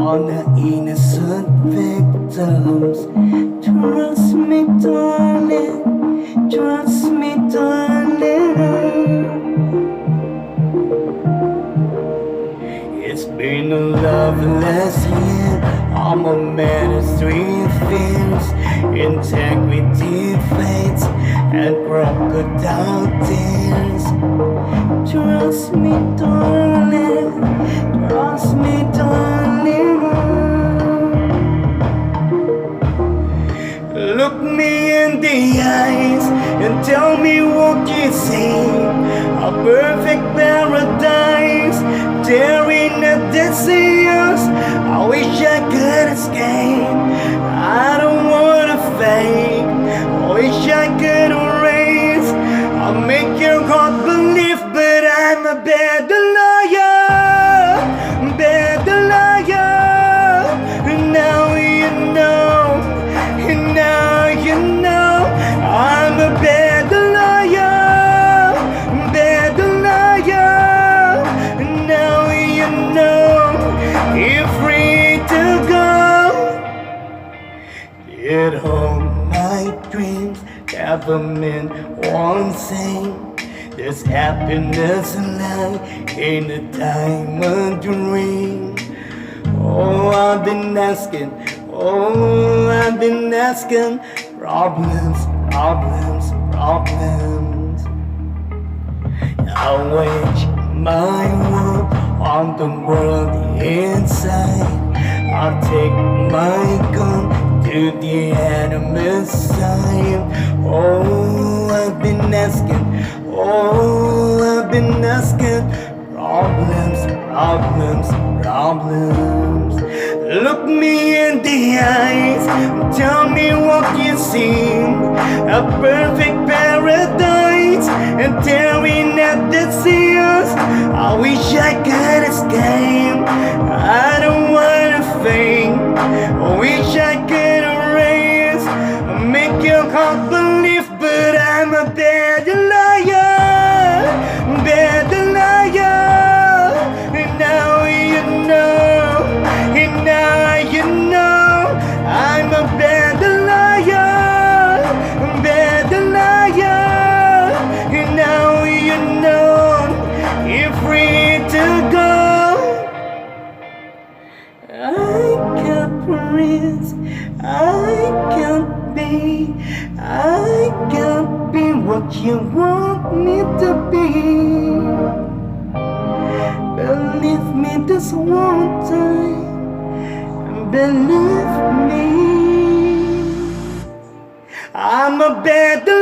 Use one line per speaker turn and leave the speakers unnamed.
on the innocent victims. Trust me, darling, trust me, darling. It's been a loveless year. I'm a man of three fears: integrity, faith, and crocodile tears. Trust me, darling, trust me, darling. Look me in the eyes and tell me what you see. A perfect paradise, tearing at the seas. I wish I could escape. I don't wanna fake. I wish I could erase. I'll make your heart believe, but I'm a better liar, better liar. Now you know, now you know. I'm a better liar, better liar. Now you know. You're free to go. At home, my dreams never meant one thing. There's happiness lie in a diamond ring. Oh, I've been asking, oh, I've been asking. Problems, problems, problems. I wage my war on the world inside. I'll take my gun to the enemy's side. Oh, I've been asking, oh, I've been asking. Problems, problems, problems. Look me in the eyes, tell me what you see. A perfect paradise, and tearing at the seas. I wish I could escape. I don't wanna fake. I wish I could erase. Make your heart believe, but I'm a better liar, better liar. And now you know, and now you know. I'm a better liar, better liar. And now you know. You're free to go. I can't breathe, I can't be, I can't be what you want me to be. Believe me this one time, believe me. I'm a better